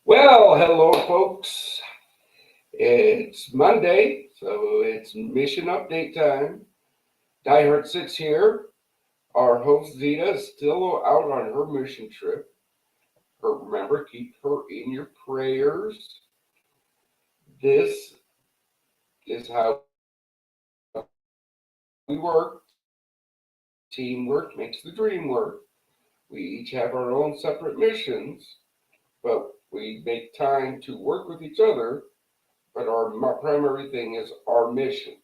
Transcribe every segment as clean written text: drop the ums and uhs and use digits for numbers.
Well, hello, folks. It's Monday, so it's mission update time. Diehard sits here. Our host Zeta is still out on her mission trip. Remember, keep her in your prayers. This is how we work. Teamwork makes the dream work. We each have our own separate missions, but we make time to work with each other. But our primary thing is our missions.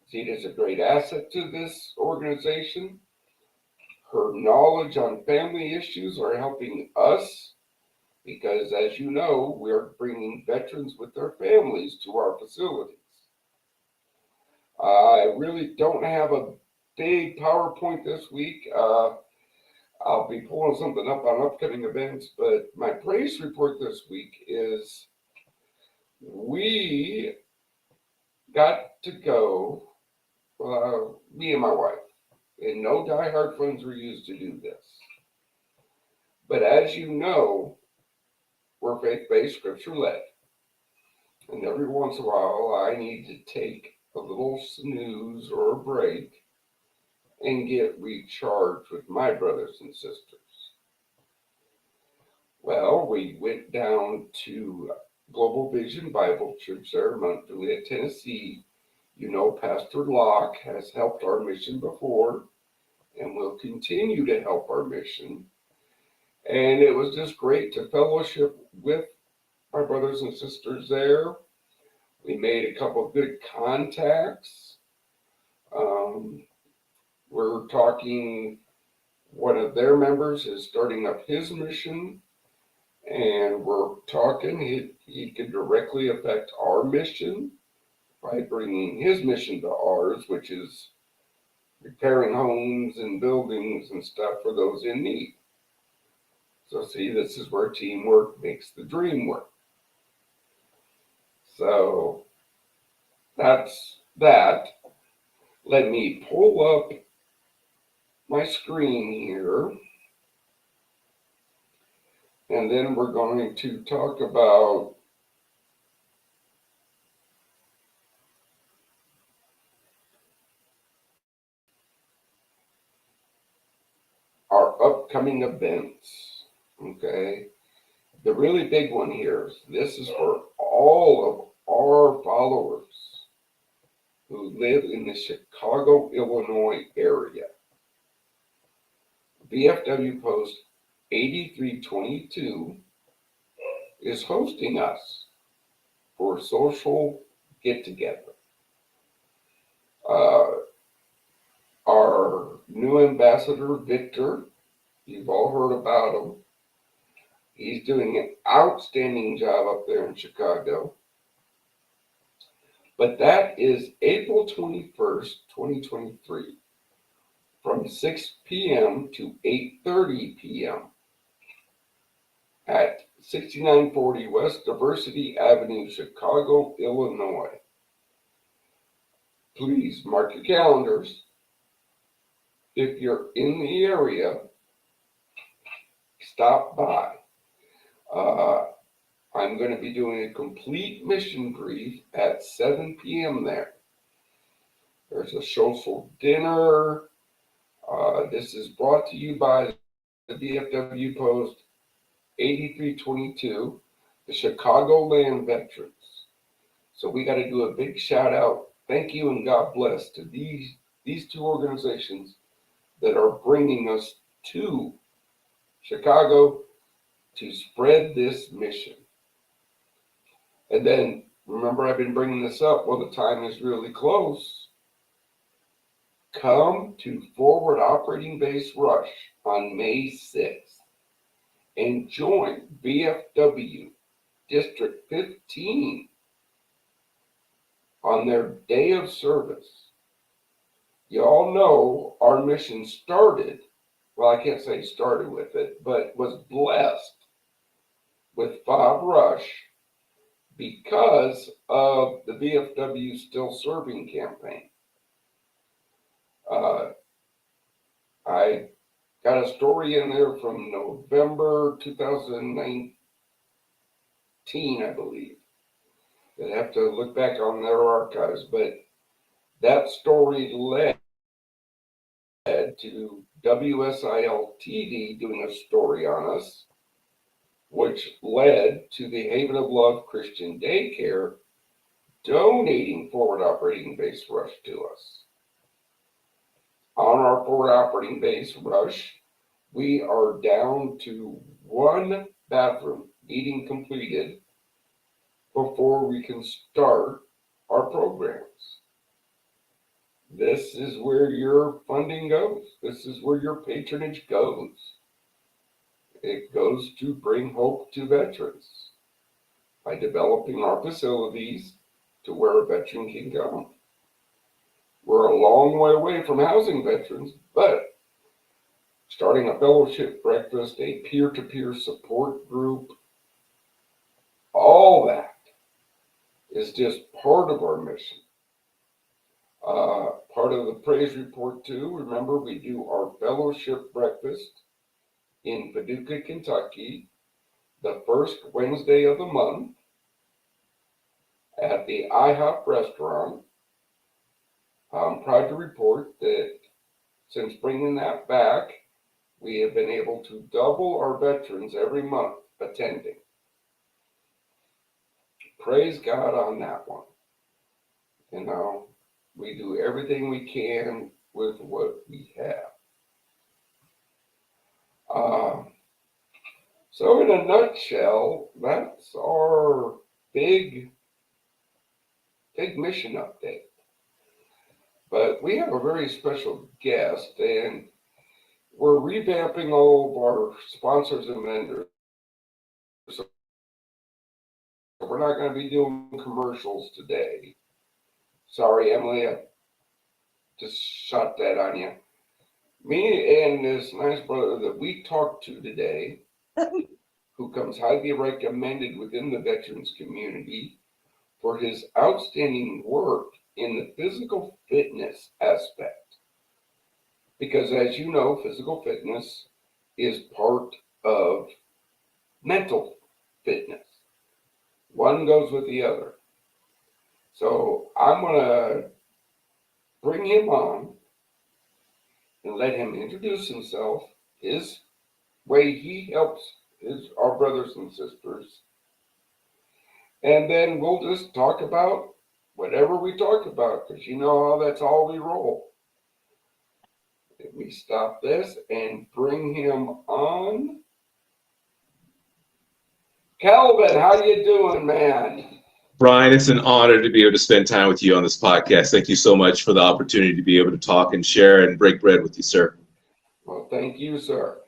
See it as a great asset to this organization. Her knowledge on family issues are helping us because, as you know, we're bringing veterans with their families to our facilities. I really don't have a big PowerPoint this week. I'll be pulling something up on upcoming events, but my praise report this week is we got to go, me and my wife. And no diehard funds were used to do this. But as you know, we're faith based, scripture led. And every once in a while, I need to take a little snooze or a break and get recharged with my brothers and sisters. Well, we went down to Global Vision Bible Church there in Mount Juliet, Tennessee. You know, Pastor Locke has helped our mission before and will continue to help our mission. And it was just great to fellowship with my brothers and sisters there. We made a couple of good contacts. Um, we're talking, one of their members is starting up his mission, and we're talking he could directly affect our mission by bringing his mission to ours, which is repairing homes and buildings and stuff for those in need. So, see, this is where teamwork makes the dream work. So, that's that. Let me pull up my screen here, and then we're going to talk about our upcoming events. Okay, the really big one here is this is for all of our followers who live in the Chicago, Illinois area. VFW Post 8322 is hosting us for a social get together. Uh, our new ambassador, Victor, you've all heard about him. He's doing an outstanding job up there in Chicago. But that is April 21st, 2023, from 6 p.m. to 8:30 p.m. at 6940 West Diversity Avenue, Chicago, Illinois. Please mark your calendars. If you're in the area, stop by. I'm going to be doing a complete mission brief at 7 p.m. there. There's a social dinner. This is brought to you by the DFW Post 8322, the Chicagoland Veterans. So we got to do a big shout out. Thank you and God bless to these two organizations that are bringing us to Chicago to spread this mission. And then, remember, I've been bringing this up. Well, the time is really close. Come to Forward Operating Base Rush on May 6th and join VFW District 15 on their day of service. You all know our mission started, well, I can't say started with it, but was blessed with Bob Rush because of the VFW Still Serving campaign. I got a story in there from November 2019 I believe. They'd have to look back on their archives, but that story led to WSIL TV doing a story on us, which led to the Haven of Love Christian Daycare donating forward operating base Rush to us. On our forward operating base Rush, we are down to one bathroom needing completed before we can start our programs. This is where your funding goes. This is where your patronage goes. It goes to bring hope to veterans by developing our facilities to where a veteran can go. We're a long way away from housing veterans, but starting a fellowship breakfast, a peer-to-peer support group, all that is just part of our mission. Part of the praise report too, remember we do our fellowship breakfast in Paducah, Kentucky, the first Wednesday of the month at the IHOP restaurant. I'm proud to report that since bringing that back, we have been able to double our veterans every month attending. Praise God on that one. You know, we do everything we can with what we have. So in a nutshell, that's our big mission update. But we have a very special guest, and we're revamping all of our sponsors and vendors. So we're not going to be doing commercials today. Sorry, Emily, I just shot that on you. Me and this nice brother that we talked to today, who comes highly recommended within the veterans community for his outstanding work in the physical fitness aspect. Because as you know, physical fitness is part of mental fitness. One goes with the other. So I'm going to bring him on and let him introduce himself, his way he helps our brothers and sisters. And then we'll just talk about whatever we talk about, because you know how that's all we roll. Let me stop this and bring him on. Calvin, how you doing, man? Brian, it's an honor to be able to spend time with you on this podcast. Thank you so much for the opportunity to be able to talk and share and break bread with you, sir. Well, thank you, sir.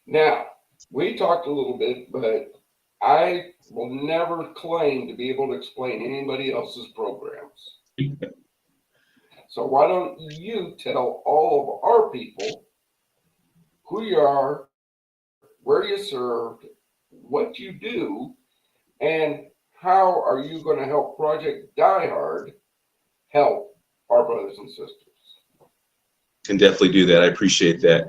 Now, we talked a little bit, but I will never claim to be able to explain anybody else's programs. So why don't you tell all of our people who you are, where you served, what you do, and how are you going to help Project Diehard help our brothers and sisters? Can definitely do that. I appreciate that.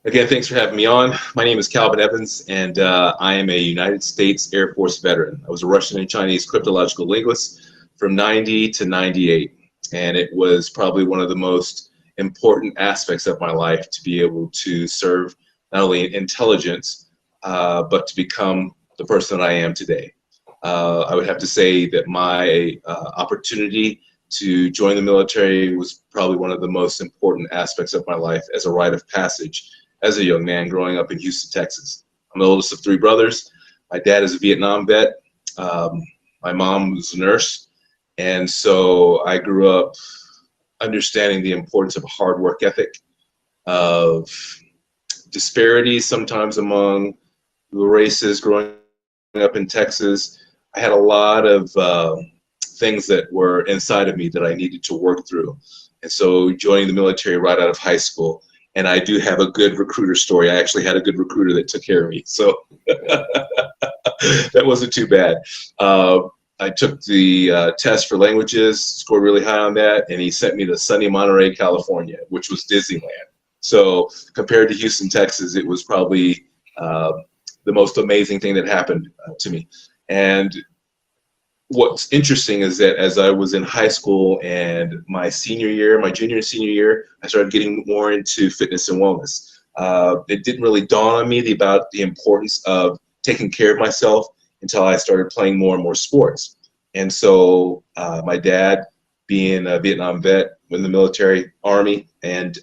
Again, thanks for having me on. My name is Calvin Evans, and I am a United States Air Force veteran. I was a Russian and Chinese cryptological linguist from 90 to 98, and it was probably one of the most important aspects of my life to be able to serve not only intelligence, but to become the person that I am today. I would have to say that my opportunity to join the military was probably one of the most important aspects of my life as a rite of passage as a young man growing up in Houston, Texas. I'm the oldest of three brothers. My dad is a Vietnam vet. My mom was a nurse. And so I grew up understanding the importance of a hard work ethic, of disparities sometimes among the races growing up in Texas. I had a lot of things that were inside of me that I needed to work through. And so joining the military right out of high school, and I do have a good recruiter story. I actually had a good recruiter that took care of me. So that wasn't too bad. I took the test for languages, scored really high on that, and he sent me to sunny Monterey, California, which was Disneyland. So compared to Houston, Texas, it was probably the most amazing thing that happened to me. And what's interesting is that as I was in high school and my junior and senior year, I started getting more into fitness and wellness. It didn't really dawn on me about the importance of taking care of myself until I started playing more and more sports. And so my dad, being a Vietnam vet in the military, Army, and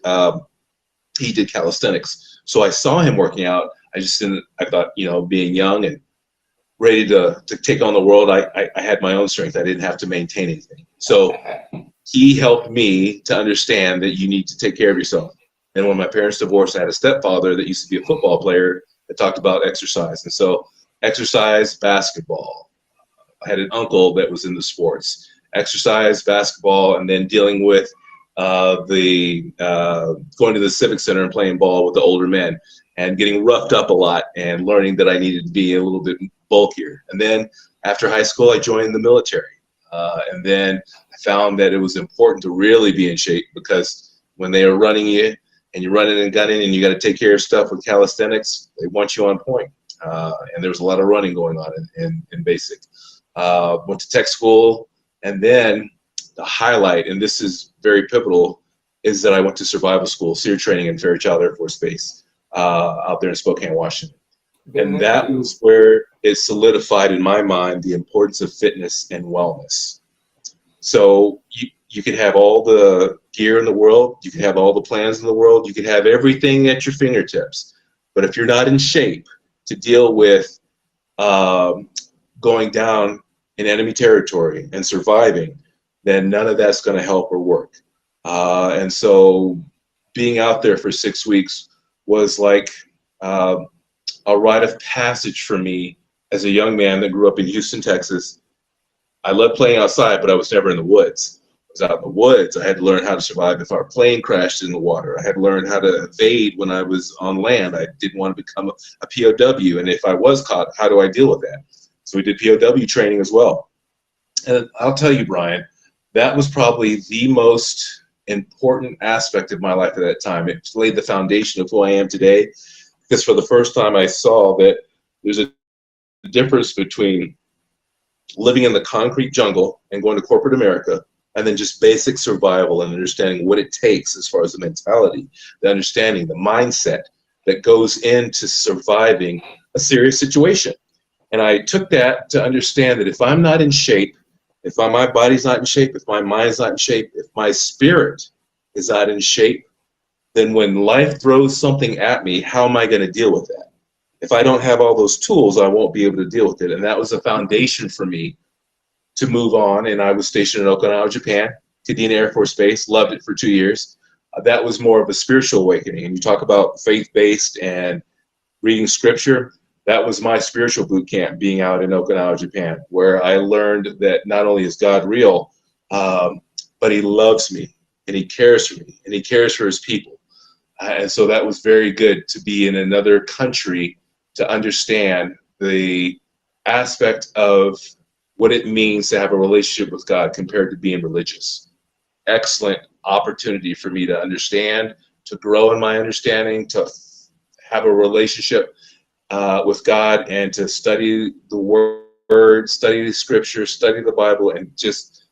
he did calisthenics. So I saw him working out. I thought, being young and ready to take on the world, I had my own strength. I didn't have to maintain anything. So he helped me to understand that you need to take care of yourself. And when my parents divorced, I had a stepfather that used to be a football player that talked about exercise. And so exercise, basketball. I had an uncle that was in the sports. Exercise, basketball, and then dealing with going to the civic center and playing ball with the older men and getting roughed up a lot and learning that I needed to be a little bit bulkier. And then after high school, I joined the military. And then I found that it was important to really be in shape, because when they are running you and you're running and gunning and you got to take care of stuff with calisthenics, they want you on point. And there was a lot of running going on in basic. Went to tech school, and then the highlight, and this is very pivotal, is that I went to survival school, SEER training in Fairchild Air Force Base out there in Spokane, Washington. And that was where it solidified in my mind the importance of fitness and wellness. So you could have all the gear in the world, you could have all the plans in the world, you could have everything at your fingertips. But if you're not in shape to deal with going down in enemy territory and surviving, then none of that's going to help or work. And so being out there for 6 weeks was like a rite of passage for me as a young man that grew up in Houston, Texas. I loved playing outside, but I was never in the woods. I was out in the woods. I had to learn how to survive if our plane crashed in the water. I had to learn how to evade when I was on land. I didn't want to become a POW. And if I was caught, how do I deal with that? So we did POW training as well. And I'll tell you, Brian, that was probably the most important aspect of my life at that time. It laid the foundation of who I am today, because for the first time I saw that there's a difference between living in the concrete jungle and going to corporate America, and then just basic survival and understanding what it takes as far as the mentality, the understanding, the mindset that goes into surviving a serious situation. And I took that to understand that if I'm not in shape, if my body's not in shape, if my mind's not in shape, if my spirit is not in shape, then when life throws something at me, how am I going to deal with that? If I don't have all those tools, I won't be able to deal with it. And that was a foundation for me to move on. And I was stationed in Okinawa, Japan, Kadena Air Force Base, loved it for 2 years. That was more of a spiritual awakening. And you talk about faith-based and reading scripture. That was my spiritual boot camp, being out in Okinawa, Japan, where I learned that not only is God real, but he loves me and he cares for me and he cares for his people. And so that was very good to be in another country to understand the aspect of what it means to have a relationship with God compared to being religious. Excellent opportunity for me to understand, to grow in my understanding, to have a relationship with God, and to study the Word, study the Scripture, study the Bible, and just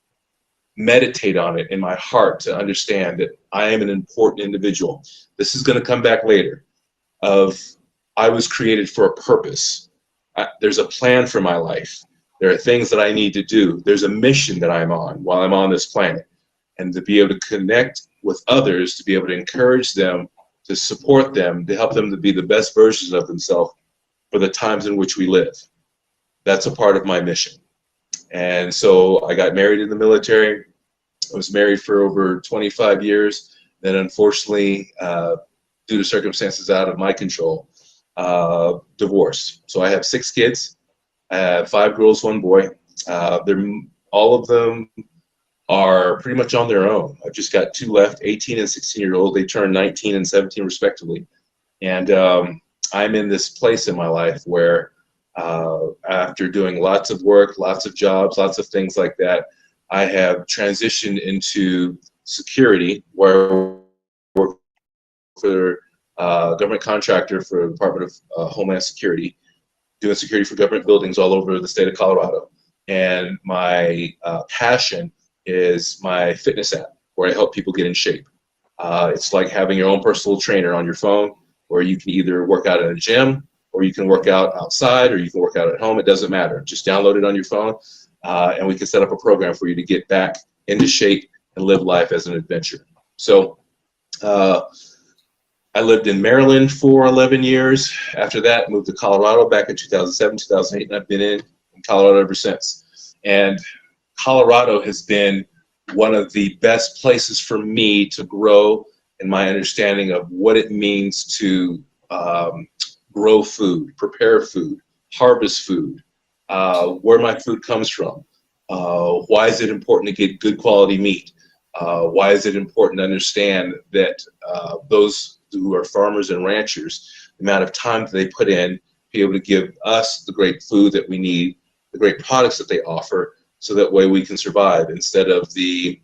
meditate on it in my heart to understand that I am an important individual. This is going to come back later. I was created for a purpose. There's a plan for my life. There are things that I need to do. There's a mission that I'm on while I'm on this planet. And to be able to connect with others, to be able to encourage them, to support them, to help them to be the best versions of themselves for the times in which we live. That's a part of my mission. And so I got married in the military. I was married for over 25 years. Then unfortunately, due to circumstances out of my control, divorced. So I have 6 kids, 5 girls, 1 boy. All of them are pretty much on their own. I've just got 2 left, 18 and 16-year-old. They turned 19 and 17 respectively. And I'm in this place in my life where after doing lots of work, lots of jobs, lots of things like that, I have transitioned into security, where I work for a government contractor for the Department of Homeland Security. doing security for government buildings all over the state of Colorado. And my passion is my fitness app, where I help people get in shape. It's like having your own personal trainer on your phone, where you can either work out in a gym, or you can work out outside, or you can work out at home. It doesn't matter. Just download it on your phone, and we can set up a program for you to get back into shape and live life as an adventure. So I lived in Maryland for 11 years. After that, moved to Colorado back in 2007, 2008, and I've been in Colorado ever since. And Colorado has been one of the best places for me to grow in my understanding of what it means to grow food, prepare food, harvest food, where my food comes from. Why is it important to get good quality meat? Why is it important to understand that those who are farmers and ranchers, the amount of time that they put in, be able to give us the great food that we need, the great products that they offer, so that way we can survive instead of the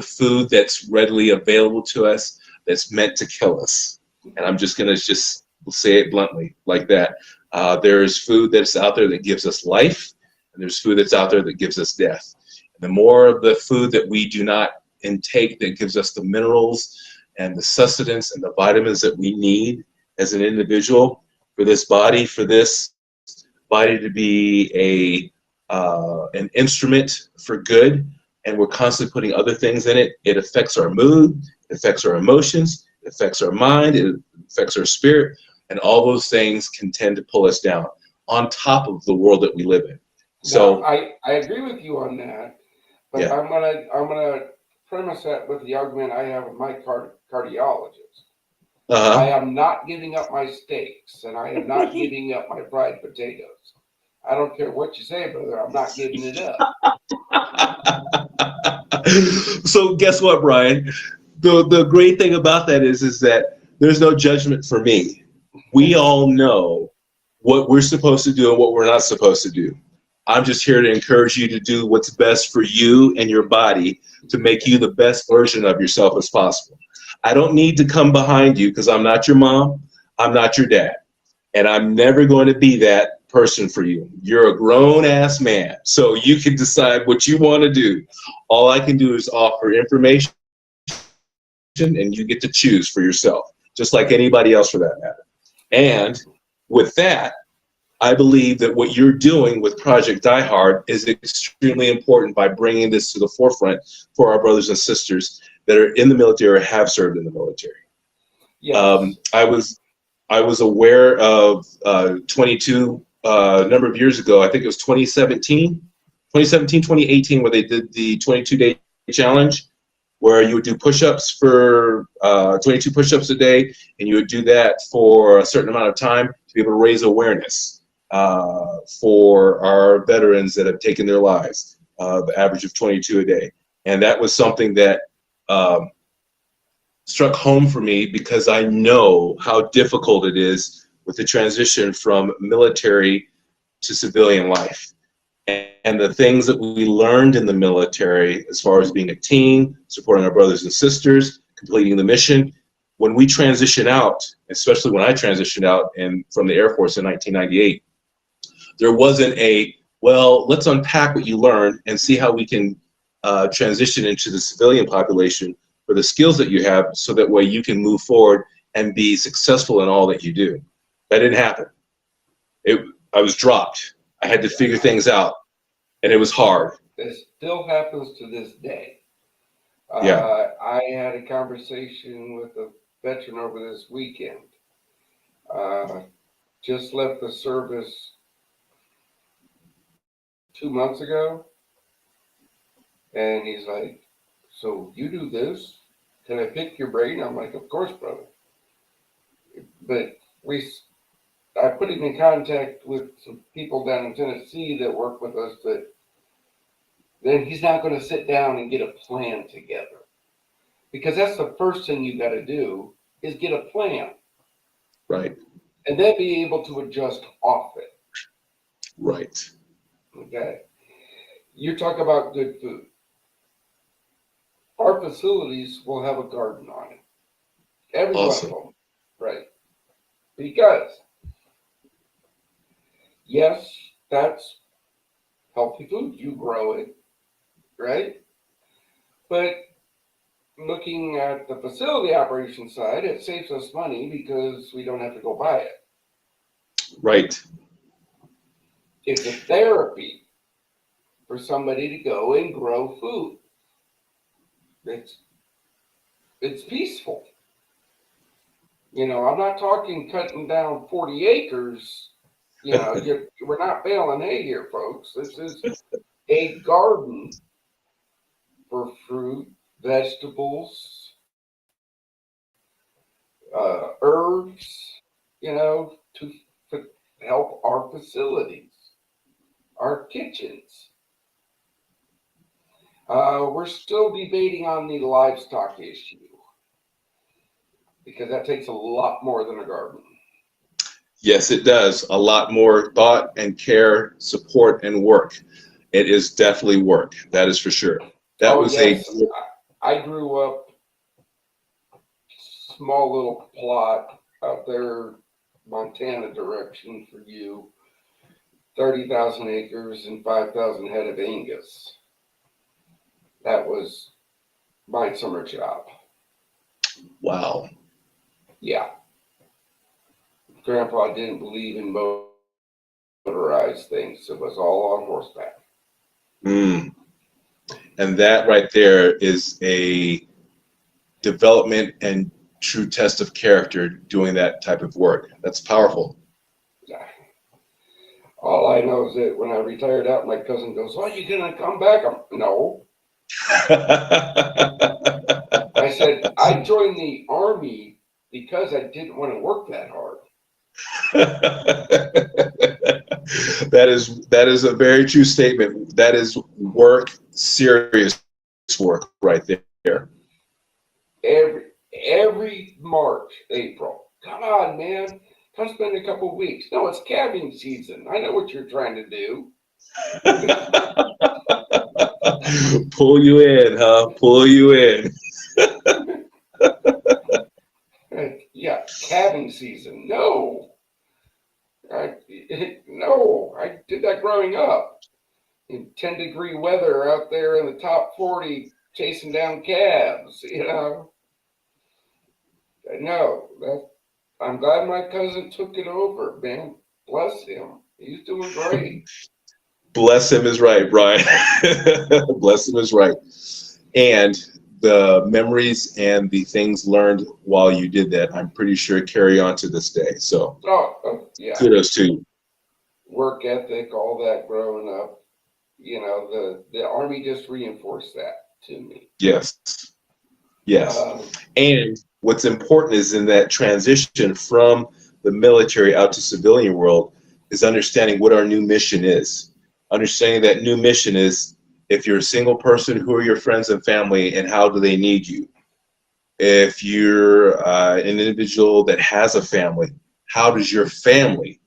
food that's readily available to us that's meant to kill us. And I'm just gonna say it bluntly like that. There's food that's out there that gives us life, and there's food that's out there that gives us death. And the more of the food that we do not intake that gives us the minerals and the sustenance and the vitamins that we need as an individual for this body to be an instrument for good, and we're constantly putting other things in it, it affects our mood, it affects our emotions, it affects our mind, it affects our spirit, and all those things can tend to pull us down on top of the world that we live in. So now, I agree with you on that, but yeah. I'm gonna premise that with the argument I have with my cardiologist. I am not giving up my steaks, and I am not giving up my fried potatoes. I don't care what you say, brother. I'm not giving it up. So guess what, Brian? The great thing about that is that there's no judgment for me. We all know what we're supposed to do and what we're not supposed to do. I'm just here to encourage you to do what's best for you and your body to make you the best version of yourself as possible. I don't need to come behind you because I'm not your mom, I'm not your dad, and I'm never going to be that person for you. You're a grown-ass man, so you can decide what you want to do. All I can do is offer information, and you get to choose for yourself, just like anybody else for that matter. And with that, I believe that what you're doing with Project Diehard is extremely important by bringing this to the forefront for our brothers and sisters that are in the military or have served in the military. Yes. I was aware of 22 a number of years ago. I think it was 2017, 2018, where they did the 22-day challenge, where you would do push-ups for 22 push-ups a day, and you would do that for a certain amount of time to be able to raise awareness for our veterans that have taken their lives, the average of 22 a day. And that was something that struck home for me because I know how difficult it is with the transition from military to civilian life. And the things that we learned in the military, as far as being a team, supporting our brothers and sisters, completing the mission, when we transition out, especially when I transitioned out from the Air Force in 1998, there wasn't well, let's unpack what you learned and see how we can transition into the civilian population for the skills that you have, so that way you can move forward and be successful in all that you do. That didn't happen. I was dropped. I had to figure things out, and it was hard. This still happens to this day. Yeah. I had a conversation with a veteran over this weekend. Just left the service 2 months ago, and he's like, "So you do this? Can I pick your brain?" I'm like, "Of course, brother." But I put him in contact with some people down in Tennessee that work with us, that then he's not going to sit down and get a plan together, because that's the first thing you got to do is get a plan. Right. And then be able to adjust off it. Right. Okay. You talk about good food. Our facilities will have a garden on it. Every Awesome. one of them. Right. Because yes, that's healthy food. You grow it, right? But looking at the facility operation side, it saves us money because we don't have to go buy it. Right. It's a therapy for somebody to go and grow food. It's it's peaceful. I'm not talking cutting down 40 acres. We're not baling hay here, folks. This is a garden for fruit, vegetables, herbs, to help our facilities, our kitchens. We're still debating on the livestock issue because that takes a lot more than a garden. Yes, it does. A lot more thought and care, support, and work. It is definitely work. That is for sure. That Oh, was a yes. I grew up small little plot out there, Montana direction for you, 30,000 acres and 5,000 head of Angus. That was my summer job. wow. Yeah. Grandpa didn't believe in motorized things. It was all on horseback. Mm. And that right there is a development and true test of character doing that type of work. That's powerful. Yeah. All I know is that when I retired out, my cousin goes, "Oh, you gonna come back?" No. I said, I joined the Army because I didn't want to work that hard. That is a very true statement. That is work, serious work right there. Every March, April. Come on, man. Come spend a couple weeks. No, it's calving season. I know what you're trying to do. Pull you in, huh? Pull you in. Yeah, calving season. No. I, no, I did that growing up in 10-degree weather out there in the top 40 chasing down calves. No, I'm glad my cousin took it over, man. Bless him. He's doing great. Bless him is right, Brian. Bless him is right. And the memories and the things learned while you did that, I'm pretty sure carry on to this day. So Yeah. kudos to you. Work ethic, all that growing up. The Army just reinforced that to me. Yes. Yes. And what's important is in that transition from the military out to civilian world is understanding what our new mission is. Understanding that new mission is, if you're a single person, who are your friends and family and how do they need you? If you're an individual that has a family, how does your family,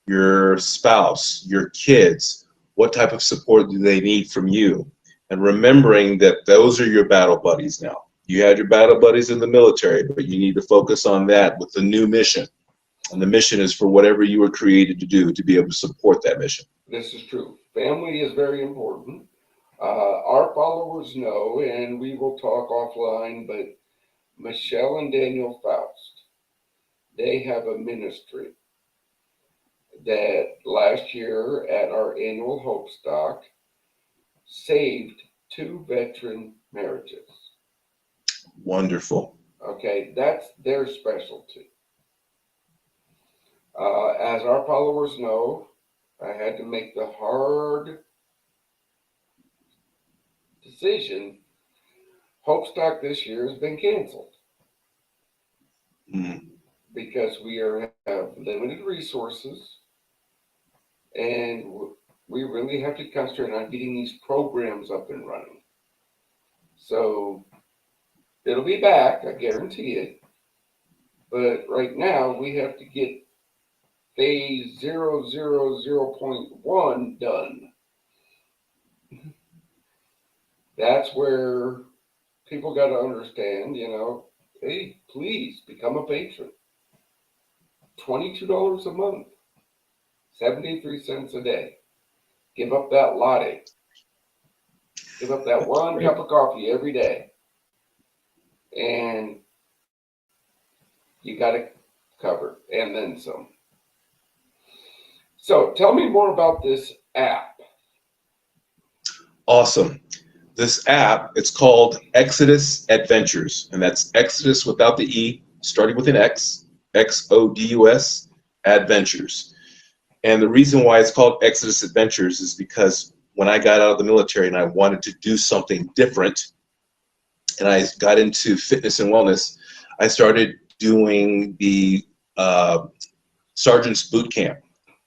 your spouse, your kids, what type of support do they need from you? And remembering that those are your battle buddies now. You had your battle buddies in the military, but you need to focus on that with the new mission. And the mission is for whatever you were created to do to be able to support that mission. This is true. Family is very important. Our followers know, and we will talk offline, but Michelle and Daniel Faust, they have a ministry that last year at our annual Hope Stock saved 2 veteran marriages. Wonderful. Okay, that's their specialty. As our followers know, I had to make the hard decision. Hope Stock this year has been canceled because we have limited resources and we really have to concentrate on getting these programs up and running. So it'll be back, I guarantee it. But right now we have to get phase 000.1 done. That's where people got to understand, hey, please become a patron. $22 a month. 73 cents a day. Give up that latte. Give up that one cup of coffee every day. And you got it covered, and then some. So tell me more about this app. Awesome. This app, it's called Exodus Adventures, and that's Exodus without the E, starting with an X, Xodus Adventures. And the reason why it's called Exodus Adventures is because when I got out of the military and I wanted to do something different, and I got into fitness and wellness, I started doing the Sergeant's Boot Camp.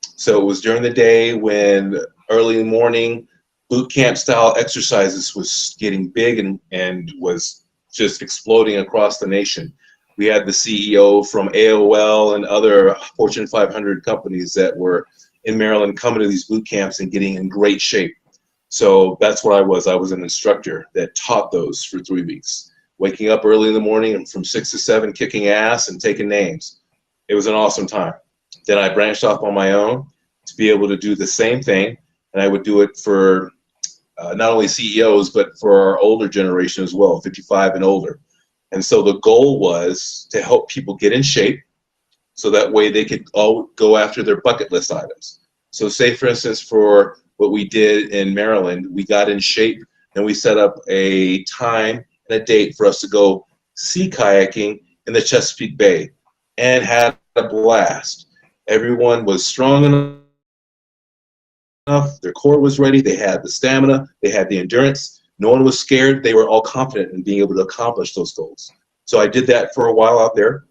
So it was during the day when early in the morning, boot camp style exercises was getting big and was just exploding across the nation. We had the CEO from AOL and other Fortune 500 companies that were in Maryland coming to these boot camps and getting in great shape. So that's what I was. I was an instructor that taught those for 3 weeks, waking up early in the morning and from 6 to 7, kicking ass and taking names. It was an awesome time. Then I branched off on my own to be able to do the same thing, and I would do it for not only CEOs, but for our older generation as well, 55 and older. And so the goal was to help people get in shape so that way they could all go after their bucket list items. So say, for instance, for what we did in Maryland, we got in shape and we set up a time and a date for us to go sea kayaking in the Chesapeake Bay and had a blast. Everyone was strong enough, their core was ready, they had the stamina, they had the endurance, no one was scared, they were all confident in being able to accomplish those goals. So I did that for a while out there,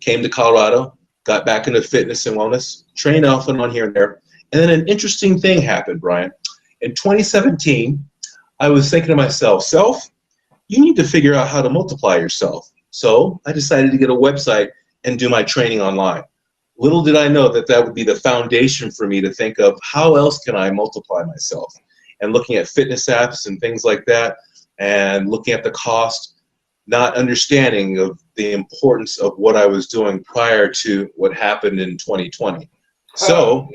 came to Colorado, got back into fitness and wellness, trained off and on here and there, and then an interesting thing happened, Brian. In 2017, I was thinking to myself, you need to figure out how to multiply yourself. So I decided to get a website and do my training online. Little did I know that that would be the foundation for me to think of how else can I multiply myself, and looking at fitness apps and things like that, and looking at the cost, not understanding of the importance of what I was doing prior to what happened in 2020. So,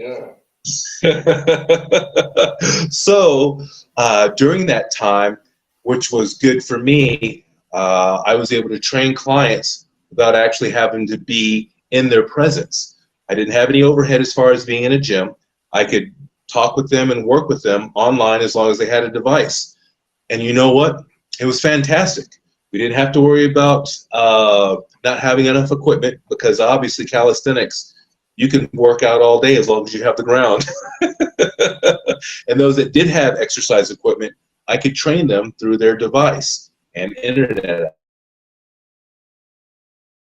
during that time, which was good for me, I was able to train clients without actually having to be in their presence. I didn't have any overhead as far as being in a gym. I could talk with them and work with them online as long as they had a device. And you know what? It was fantastic. We didn't have to worry about not having enough equipment, because obviously calisthenics, you can work out all day as long as you have the ground. And those that did have exercise equipment, I could train them through their device and internet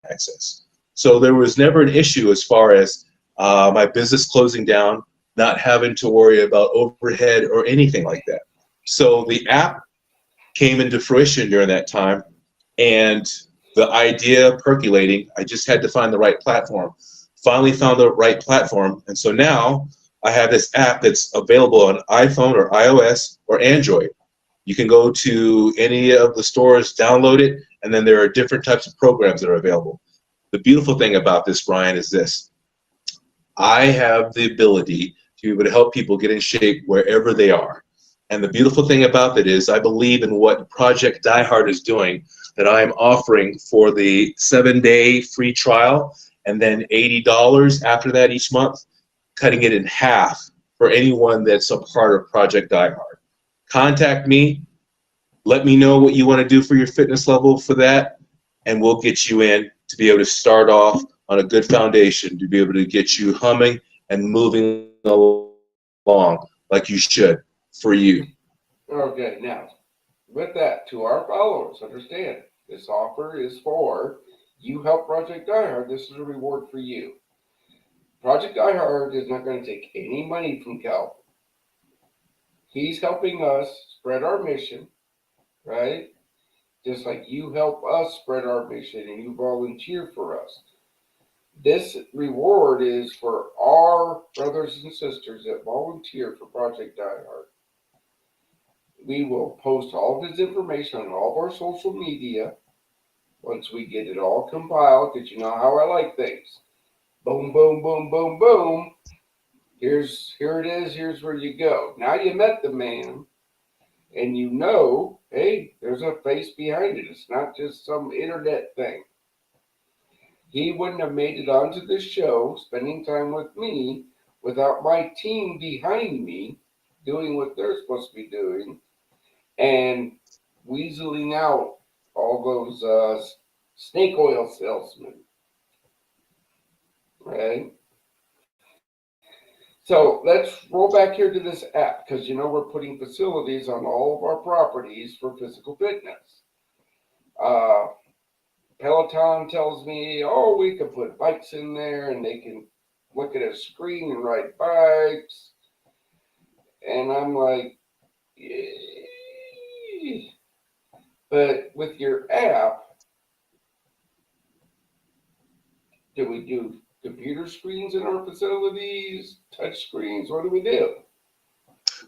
access. So there was never an issue as far as my business closing down, not having to worry about overhead or anything like that. So the app came into fruition during that time, and the idea percolating, I just had to find the right platform. Finally found the right platform, and so now I have this app that's available on iPhone or iOS or Android. You can go to any of the stores, download it, and then there are different types of programs that are available. The beautiful thing about this, Brian, is this. I have the ability to be able to help people get in shape wherever they are. And the beautiful thing about that is I believe in what Project Diehard is doing, that I am offering for the 7-day free trial and then $80 after that each month, cutting it in half for anyone that's a part of Project Diehard. Contact me. Let me know what you want to do for your fitness level for that, and we'll get you in to be able to start off on a good foundation, to be able to get you humming and moving along like you should for you. Okay, now, with that, to our followers, understand, this offer is for you help Project Diehard. This is a reward for you. Project Diehard is not going to take any money from Cal. He's helping us spread our mission, right? Just like you help us spread our mission and you volunteer for us. This reward is for our brothers and sisters that volunteer for Project Diehard. We will post all of his information on all of our social media once we get it all compiled, because you know how I like things. Boom, boom, boom, boom, boom. here it is, here's where you go. Now you met the man and you know, hey, there's a face behind it. It's not just some internet thing. He wouldn't have made it onto this show, spending time with me, without my team behind me doing what they're supposed to be doing and weaseling out all those snake oil salesmen, right? So let's roll back here to this app because we're putting facilities on all of our properties for physical fitness. Peloton tells me, oh, we can put bikes in there and they can look at a screen and ride bikes. And I'm like, yeah. But with your app, do we do computer screens in our facilities, touch screens? What do we do?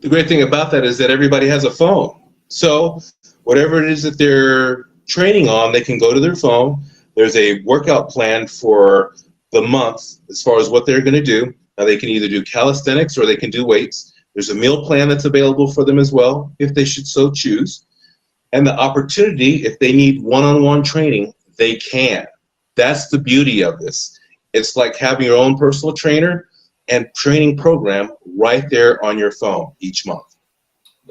The great thing about that is that everybody has a phone. So whatever it is that they're training on, they can go to their phone. There's a workout plan for the month as far as what they're going to do. Now they can either do calisthenics or they can do weights. There's a meal plan that's available for them as well, if they should so choose. And the opportunity, if they need one-on-one training, they can. That's the beauty of this. It's like having your own personal trainer and training program right there on your phone each month.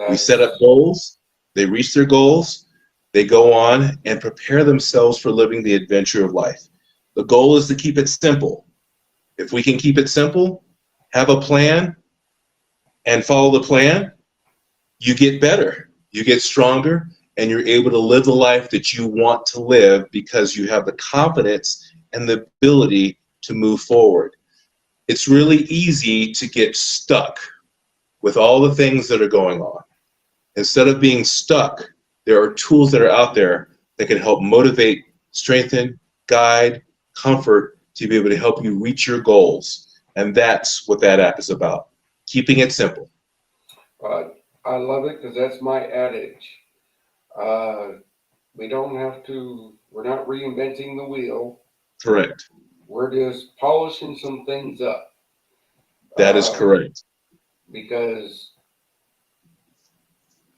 We set up goals, they reach their goals, they go on and prepare themselves for living the adventure of life. The goal is to keep it simple. If we can keep it simple, have a plan, and follow the plan, you get better, you get stronger, and you're able to live the life that you want to live because you have the confidence and the ability to move forward. It's really easy to get stuck with all the things that are going on. Instead of being stuck, there are tools that are out there that can help motivate, strengthen, guide, comfort to be able to help you reach your goals. And that's what that app is about, keeping it simple. I love it because that's my adage. We don't have to, we're not reinventing the wheel. Correct. We're just polishing some things up. That is correct. Because,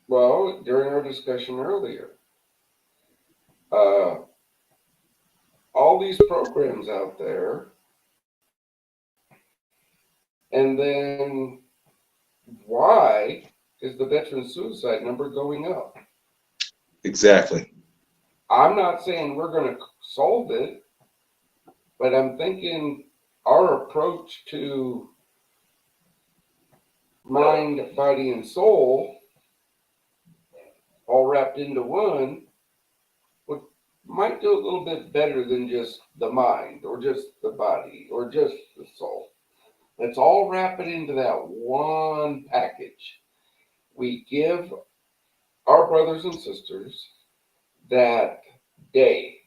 well, during our discussion earlier, all these programs out there, and then why is the veteran suicide number going up? Exactly. I'm not saying we're going to solve it, but I'm thinking our approach to mind, body, and soul, all wrapped into one, might do a little bit better than just the mind or just the body or just the soul. Let's all wrap it into that one package. We give our brothers and sisters that day,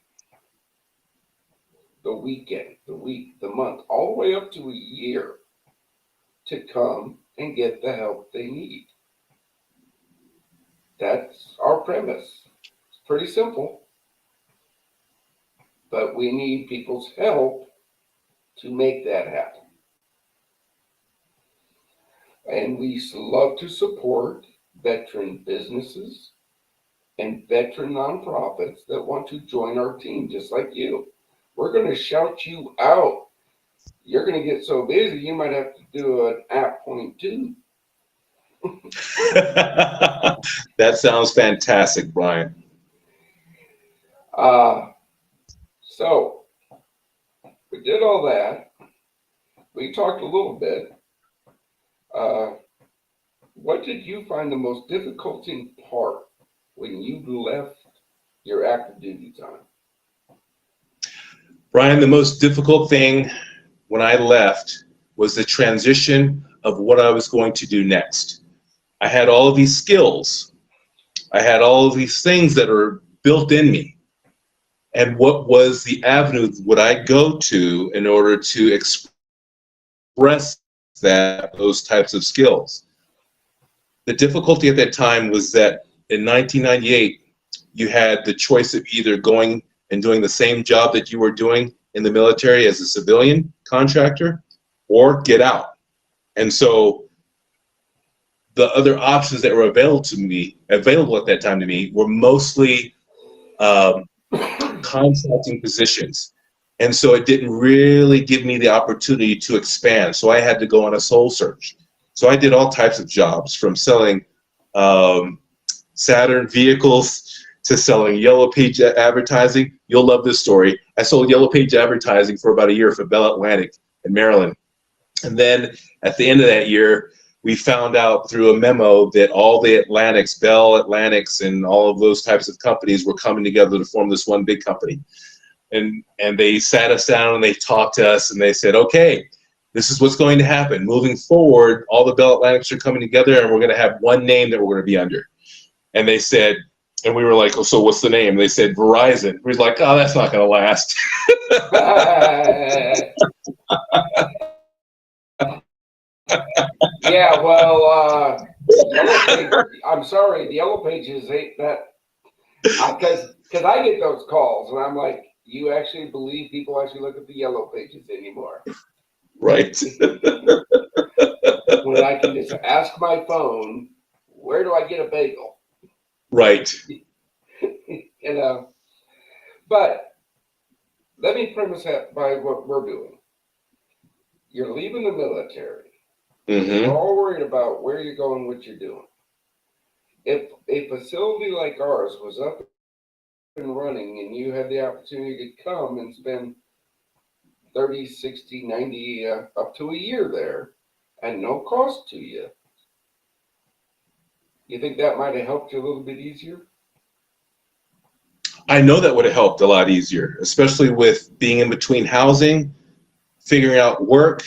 the weekend, the week, the month, all the way up to a year to come and get the help they need. That's our premise. It's pretty simple, but we need people's help to make that happen. And we love to support veteran businesses and veteran nonprofits that want to join our team, just like you. We're going to shout you out. You're going to get so busy, you might have to do an app point too. That sounds fantastic, Brian. So we did all that. We talked a little bit. What did you find the most difficult part when you left your active duty time? Brian, the most difficult thing when I left was the transition of what I was going to do next. I had all of these skills. I had all of these things that are built in me. And what was the avenue would I go to in order to express those types of skills? The difficulty at that time was that in 1998, you had the choice of either going and doing the same job that you were doing in the military as a civilian contractor or get out And so the other options that were available at that time to me, were mostly contracting positions. And so it didn't really give me the opportunity to expand. So I had to go on a soul search. So I did all types of jobs, from selling Saturn vehicles to selling Yellow Page advertising. You'll love this story. I sold Yellow Page advertising for about a year for Bell Atlantic in Maryland. And then at the end of that year, we found out through a memo that all the Atlantics, Bell Atlantics, and all of those types of companies were coming together to form this one big company. And they sat us down and they talked to us and they said, okay, this is what's going to happen. Moving forward, all the Bell Atlantics are coming together and we're going to have one name that we're going to be under. And they said, and we were like, oh, so what's the name? They said Verizon. We was like, oh, that's not going to last. Yeah, well, I'm sorry, the Yellow Pages ain't that, because I get those calls and I'm like, you actually believe people actually look at the Yellow Pages anymore? Right. When I can just ask my phone, where do I get a bagel? Right. You know, but let me premise that by what we're doing. You're leaving the military. Mm-hmm. We're all worried about where you're going, what you're doing. If a facility like ours was up and running and you had the opportunity to come and spend 30, 60, 90, up to a year there and no cost to you, you think that might have helped you a little bit easier? I know that would have helped a lot easier, especially with being in between housing, figuring out work,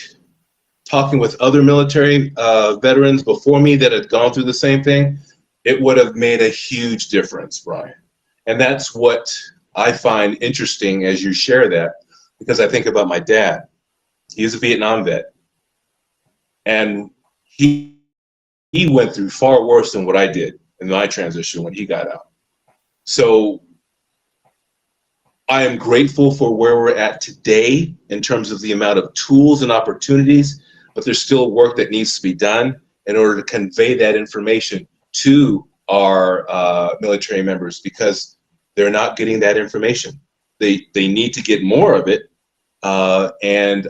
talking with other military veterans before me that had gone through the same thing. It would have made a huge difference, Brian. And that's what I find interesting as you share that, because I think about my dad. He was a Vietnam vet. And he went through far worse than what I did in my transition when he got out. So I am grateful for where we're at today in terms of the amount of tools and opportunities, but there's still work that needs to be done in order to convey that information to our military members, because they're not getting that information. They need to get more of it, and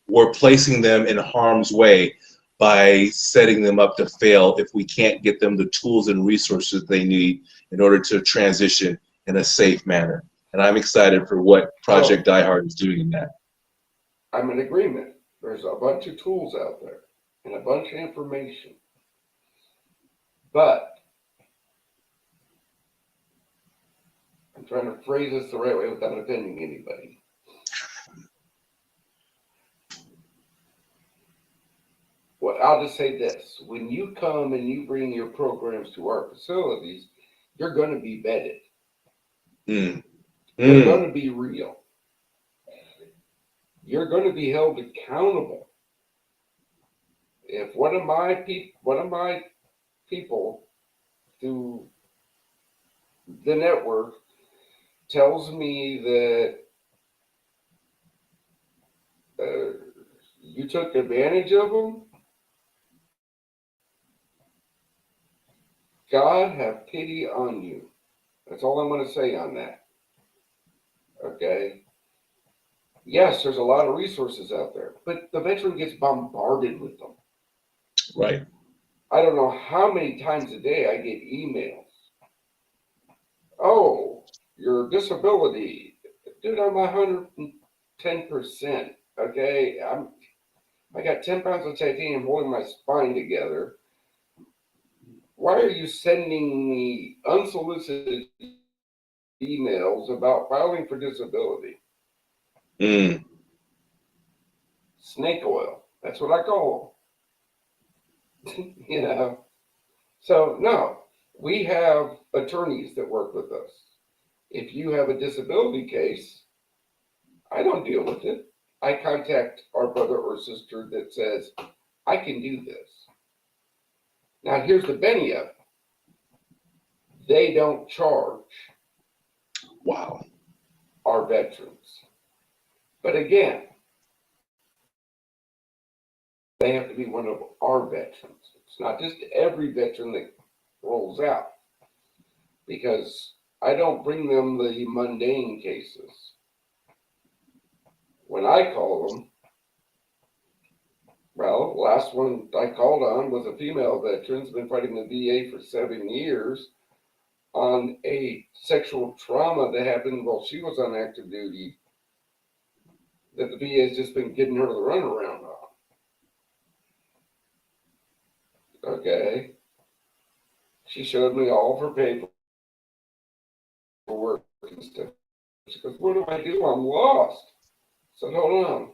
we're placing them in harm's way by setting them up to fail if we can't get them the tools and resources they need in order to transition in a safe manner. And I'm excited for what Project Diehard is doing in that. I'm in agreement. There's a bunch of tools out there and a bunch of information. But I'm trying to phrase this the right way without offending anybody. Well, I'll just say this. When you come and you bring your programs to our facilities, you're going to be vetted. You're going to be real. You're going to be held accountable. If one of my people through the network tells me that you took advantage of them, God have pity on you. That's all I'm going to say on that. Okay? Yes, there's a lot of resources out there, but the veteran gets bombarded with them. Right. I don't know how many times a day I get emails. Oh, your disability. Dude, I'm 110%. Okay? I got 10 pounds of titanium holding my spine together. Why are you sending me unsolicited emails about filing for disability? Snake oil. That's what I call them. You know? So, no, we have attorneys that work with us. If you have a disability case, I don't deal with it. I contact our brother or sister that says, I can do this. Now, here's the Benny of it. They don't charge. Wow. Our veterans. But again, they have to be one of our veterans. It's not just every veteran that rolls out, because I don't bring them the mundane cases. When I call them, well, the last one I called on was a female veteran who's been fighting the VA for 7 years on a sexual trauma that happened while she was on active duty that the VA has just been giving her the runaround on. Okay. She showed me all of her paperwork and stuff. She goes, what do I do? I'm lost. I said, hold on.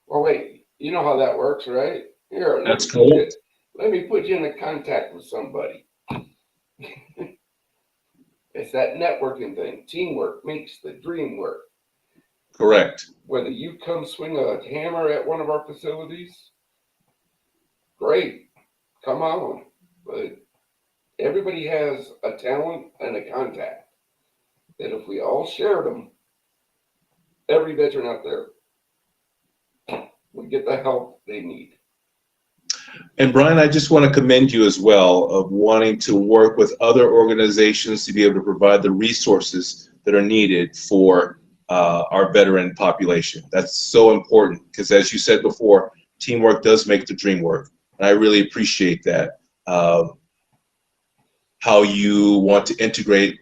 Well, wait, you know how that works, right? Here, That's cool. let me put you in contact with somebody. It's that networking thing. Teamwork makes the dream work. Correct. Whether you come swing a hammer at one of our facilities, great, come on. But everybody has a talent and a contact that if we all shared them, every veteran out there would get the help they need. And Brian, I just want to commend you as well of wanting to work with other organizations to be able to provide the resources that are needed for our veteran population. That's so important because, as you said before, teamwork does make the dream work. And I really appreciate that. How you want to integrate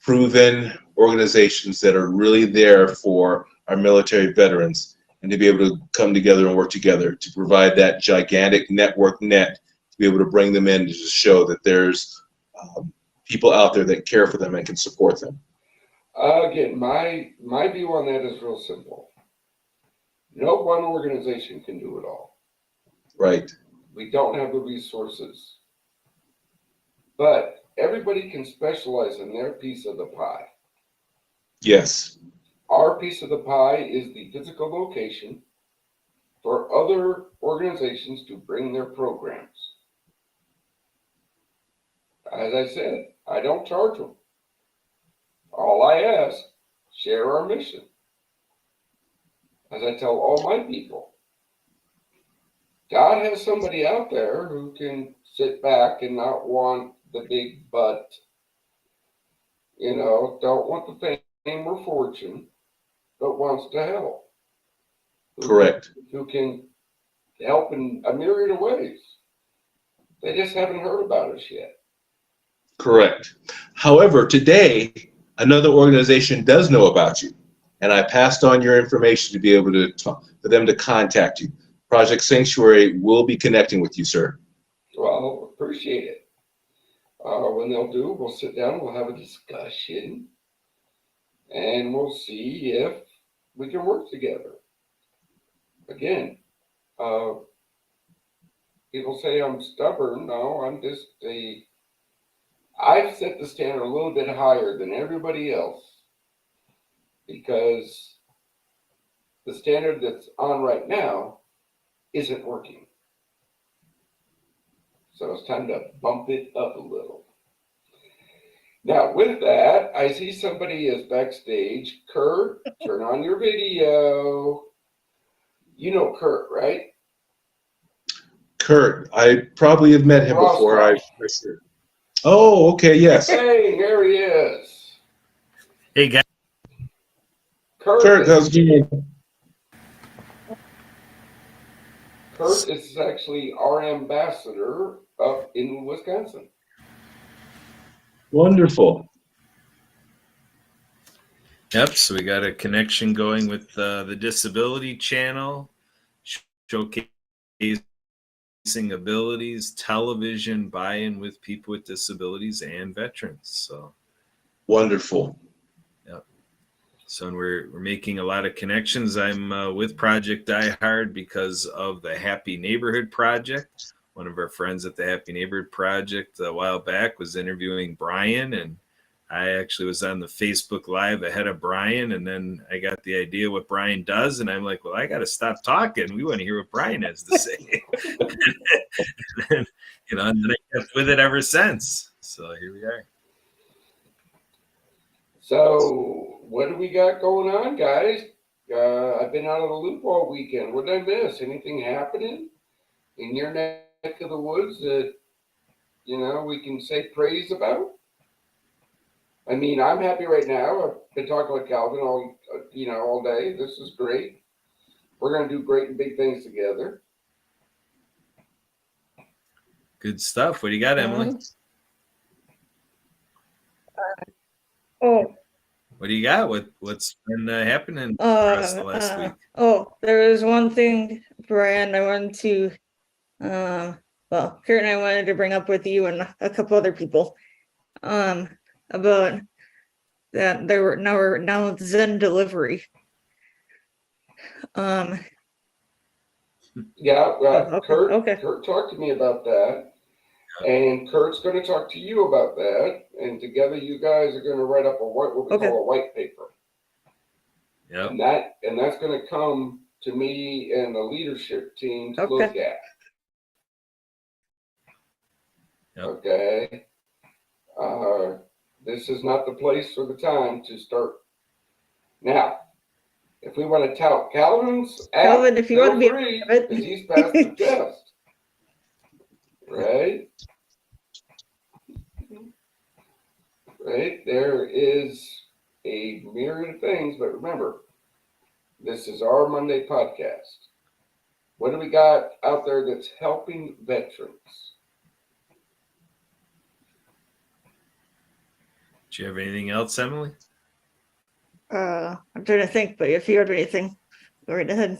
proven organizations that are really there for our military veterans, and to be able to come together and work together to provide that gigantic network net to be able to bring them in to just show that there's people out there that care for them and can support them. Again, my view on that is real simple. No one organization can do it all. Right. We don't have the resources. But everybody can specialize in their piece of the pie. Yes. Our piece of the pie is the physical location for other organizations to bring their programs. As I said, I don't charge them. All I ask, share our mission. As I tell all my people, God has somebody out there who can sit back and not want the big butt, don't want the fame or fortune, but wants to help. Correct. Who can help in a myriad of ways. They just haven't heard about us yet. Correct. However, today, another organization does know about you, and I passed on your information to be able to talk, for them to contact you. Project Sanctuary will be connecting with you, sir. Well, appreciate it. When they'll do, we'll sit down, we'll have a discussion, and we'll see if we can work together. Again, people say I'm stubborn. No, I'm just I've set the standard a little bit higher than everybody else because the standard that's on right now isn't working. So it's time to bump it up a little. Now, with that, I see somebody is backstage. Kurt, turn on your video. You know Kurt, right? Kurt, I probably have met him before. I'm sure. Oh, okay, yes. Hey, there he is. Hey, guys. Kurt, how's it going? Kurt is actually our ambassador up in Wisconsin. Wonderful. Yep, so we got a connection going with the Disability Channel, showcasing abilities, television, buy-in with people with disabilities and veterans. So wonderful. Yep. So we're making a lot of connections. I'm with Project Diehard because of the Happy Neighborhood Project. One of our friends at the Happy Neighborhood Project a while back was interviewing Brian, and I actually was on the Facebook Live ahead of Brian, and then I got the idea what Brian does, and I'm like, well, I got to stop talking. We want to hear what Brian has to say. and then I kept with it ever since. So here we are. So what do we got going on, guys? I've been out of the loop all weekend. What did I miss? Anything happening in your neck of the woods that, we can say praise about? I mean, I'm happy right now. I've been talking with Calvin all day. This is great. We're going to do great and big things together. Good stuff. What do you got, Emily? Oh, What do you got? What's been happening for us the last week? There was one thing, Brian, I wanted to, Kurt and I wanted to bring up with you and a couple other people, about that we're now Zen delivery. Yeah, Okay, Kurt, okay. Kurt talked to me about that, and Kurt's going to talk to you about that, and together you guys are going to write up what we Okay. call a white paper. Yep. And that's going to come to me and the leadership team to Okay. look at. Yep. Okay. This is not the place or the time to start. Now, if we want to tout Calvin's app, Calvin, if you want to be free, of it. because he's passed the test. Right? Right? There is a myriad of things, but remember, this is our Monday podcast. What do we got out there that's helping veterans? Do you have anything else, Emily? I'm trying to think, but if you have anything, go right ahead.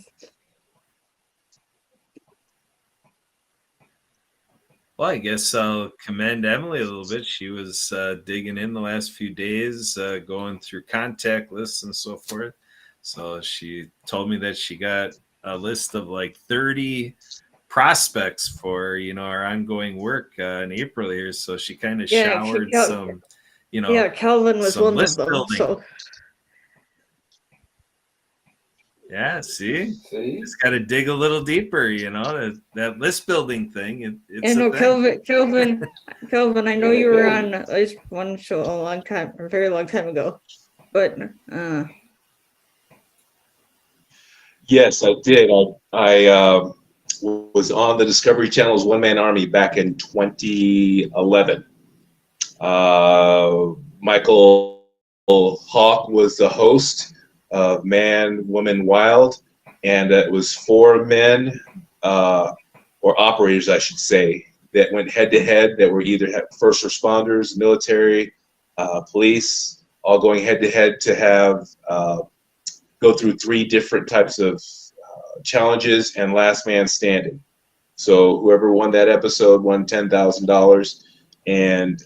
Well, I guess I'll commend Emily a little bit. She was digging in the last few days, going through contact lists and so forth. So she told me that she got a list of like 30 prospects for, our ongoing work in April here. So she kind of showered some, Yeah, Calvin was some one of list them. building. So yeah, see? See? Just got to dig a little deeper, that list building thing. It's no, a thing. Calvin, I know you were on at least one show a very long time ago, but Yes, I did. I was on the Discovery Channel's One Man Army back in 2011. Michael Hawk was the host of Man, Woman, Wild, and it was 4 men, or operators, I should say, that went head to head, that were either first responders, military, police, all going head to head to have go through 3 different types of challenges and last man standing. So whoever won that episode won $10,000, and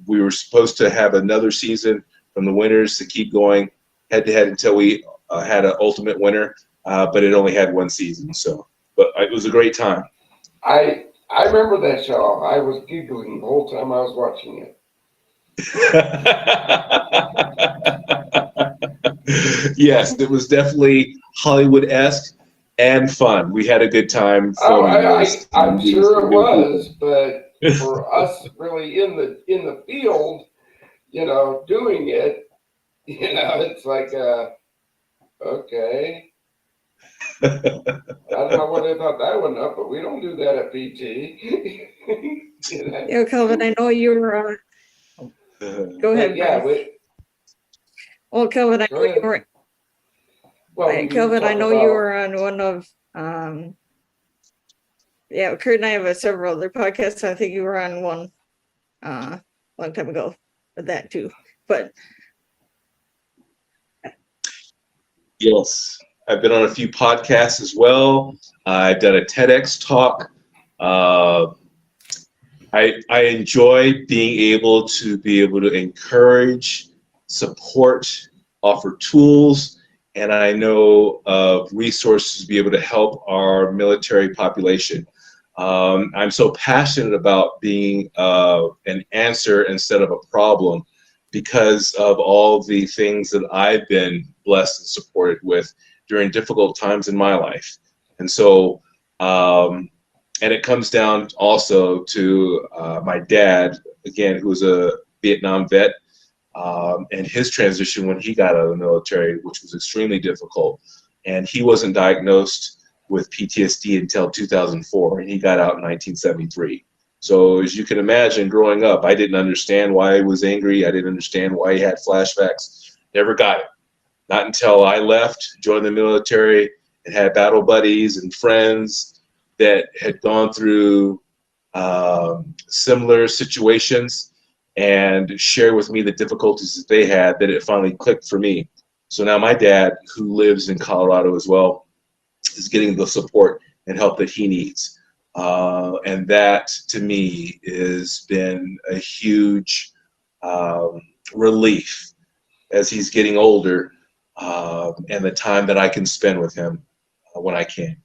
we were supposed to have another season from the winners to keep going head to head until we had an ultimate winner, but it only had 1 season. So, but it was a great time. I remember that show. I was giggling the whole time I was watching it. Yes, it was definitely Hollywood-esque and fun. We had a good time filming this. I'm sure it was, but for us really in the field, doing it, it's like, okay. I don't know what they thought that one up, but we don't do that at PT. yeah, Calvin, I know you were. Go ahead. Yeah. Well, Calvin, I know you were. Well, Calvin, I know you were on one of. Yeah, Kurt and I have several other podcasts. I think you were on one, long time ago, with that too. But yes, I've been on a few podcasts as well. I've done a TEDx talk. I enjoy being able to encourage, support, offer tools, and I know of resources to be able to help our military population. I'm so passionate about being an answer instead of a problem because of all the things that I've been blessed and supported with during difficult times in my life. And so, and it comes down also to my dad, again, who was a Vietnam vet. and his transition when he got out of the military, which was extremely difficult. And he wasn't diagnosed with PTSD until 2004, and he got out in 1973. So as you can imagine, growing up, I didn't understand why he was angry. I didn't understand why he had flashbacks. Never got it. Not until I left, joined the military, and had battle buddies and friends that had gone through similar situations and shared with me the difficulties that they had, that it finally clicked for me. So now my dad, who lives in Colorado as well, is getting the support and help that he needs. And that, to me, has been a huge relief as he's getting older, and the time that I can spend with him when I can.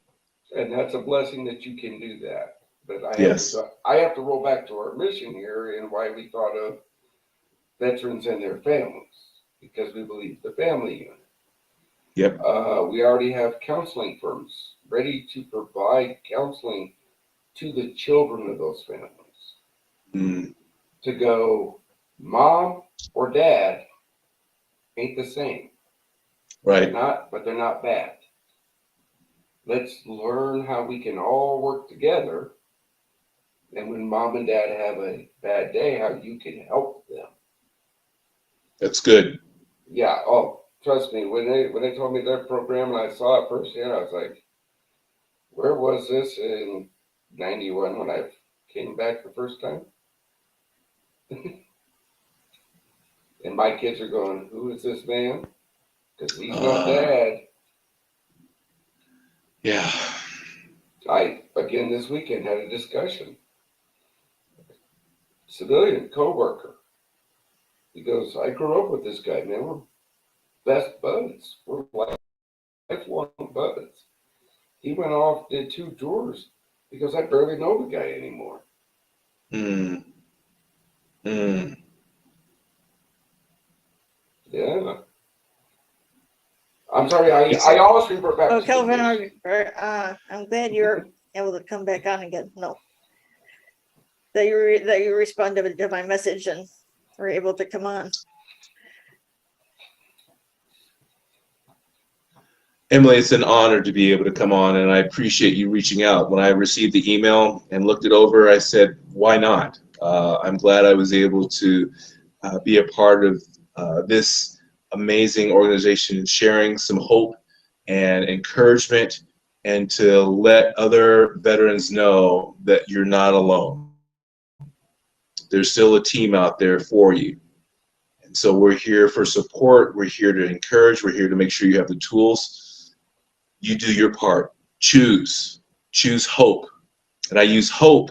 And that's a blessing that you can do that. But Yes. I have to roll back to our mission here and why we thought of veterans and their families, because we believe the family unit. Yep. We already have counseling firms ready to provide counseling to the children of those families. Mm. To go, mom or dad ain't the same. Right. But they're not bad. Let's learn how we can all work together. And when mom and dad have a bad day, how you can help them. That's good. Yeah. Oh, trust me. When they told me their program and I saw it firsthand, I was like, where was this in '91 when I came back the first time? And my kids are going, who is this man? Because he's not dad. Yeah. I, again, this weekend had a discussion. Civilian co-worker. He goes, I grew up with this guy, man. We're best buds. We're lifelong buds. He went off, did 2 tours because I barely know the guy anymore. Mm. Mm. Yeah. I'm sorry, I always revert back Oh, to Kelvin, the mission. I'm glad you're able to come back on again. No, that you responded to my message and were able to come on. Emily, it's an honor to be able to come on, and I appreciate you reaching out. When I received the email and looked it over, I said, why not? I'm glad I was able to be a part of this amazing organization and sharing some hope and encouragement, and to let other veterans know that you're not alone. There's still a team out there for you. And so we're here for support. We're here to encourage. We're here to make sure you have the tools. You do your part. Choose hope. And I use hope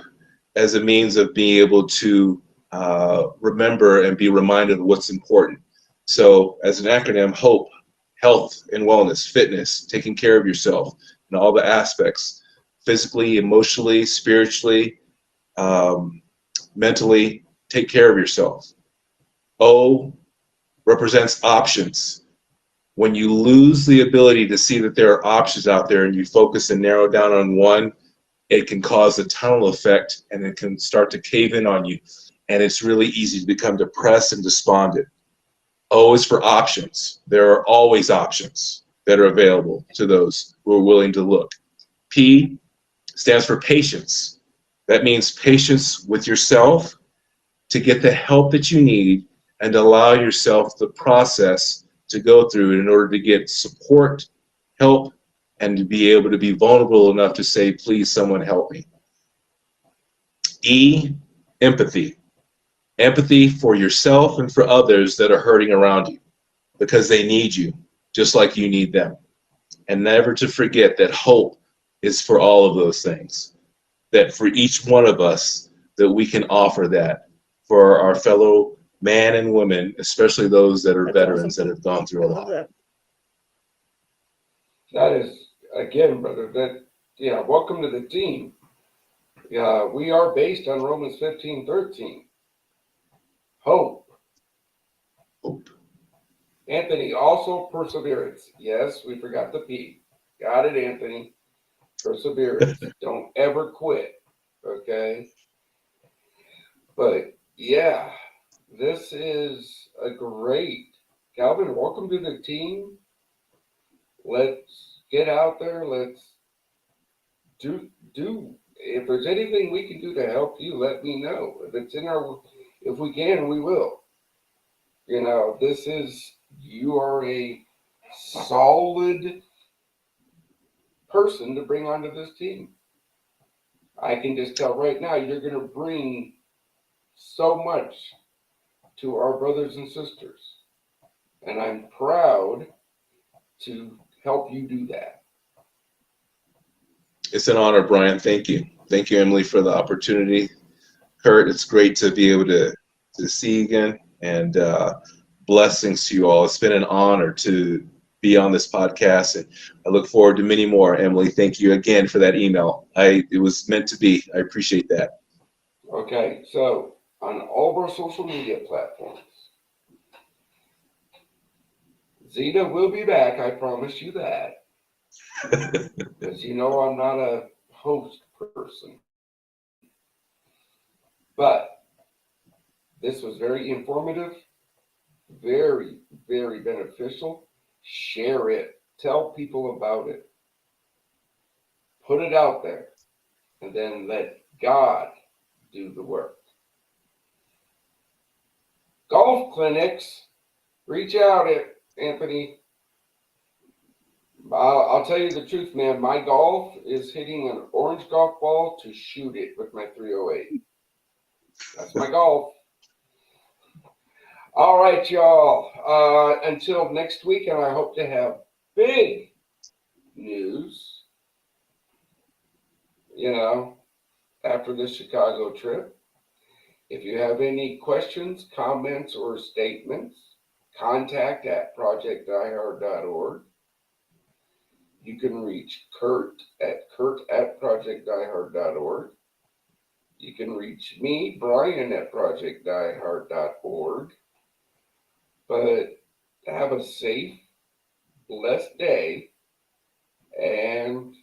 as a means of being able to remember and be reminded of what's important. So as an acronym, HOPE, health and wellness, fitness, taking care of yourself in all the aspects, physically, emotionally, spiritually, mentally, take care of yourself. O represents options. When you lose the ability to see that there are options out there and you focus and narrow down on one, it can cause a tunnel effect and it can start to cave in on you. And it's really easy to become depressed and despondent. O is for options. There are always options that are available to those who are willing to look. P stands for patience. That means patience with yourself to get the help that you need and allow yourself the process to go through in order to get support, help, and to be able to be vulnerable enough to say, please, someone help me. E, empathy. Empathy for yourself and for others that are hurting around you, because they need you just like you need them. And never to forget that hope is for all of those things, that for each one of us that we can offer that for our fellow man and women, especially those that are That's veterans awesome. that have gone through I a love lot. that. That is, again, brother, welcome to the team. We are based on Romans 15:13. Hope. Hope. Anthony, also perseverance. Yes, we forgot the P. Got it, Anthony. Perseverance. Don't ever quit. Okay? But yeah, this is a great, Calvin, welcome to the team. Let's get out there. Let's do, if there's anything we can do to help you, let me know. If we can, we will. You know, you are a solid person to bring onto this team. I can just tell right now, you're going to bring so much to our brothers and sisters. And I'm proud to help you do that. It's an honor, Brian. Thank you. Thank you, Emily, for the opportunity. Kurt, it's great to be able to see you again, and blessings to you all. It's been an honor to be on this podcast, and I look forward to many more. Emily, thank you again for that email. It was meant to be. I appreciate that. Okay, so on all of our social media platforms, Zeta will be back, I promise you that. Because you know I'm not a host person. But this was very informative, very, very beneficial. Share it. Tell people about it. Put it out there. And then let God do the work. Golf clinics. Reach out, Anthony. I'll tell you the truth, man. My golf is hitting an orange golf ball to shoot it with my 308. That's my golf. All right, y'all. Until next week, and I hope to have big news, after the Chicago trip. If you have any questions, comments, or statements, contact at projectdiehard.org. You can reach Kurt at projectdiehard.org. You can reach me, Brian, at projectdiehard.org. But have a safe, blessed day, and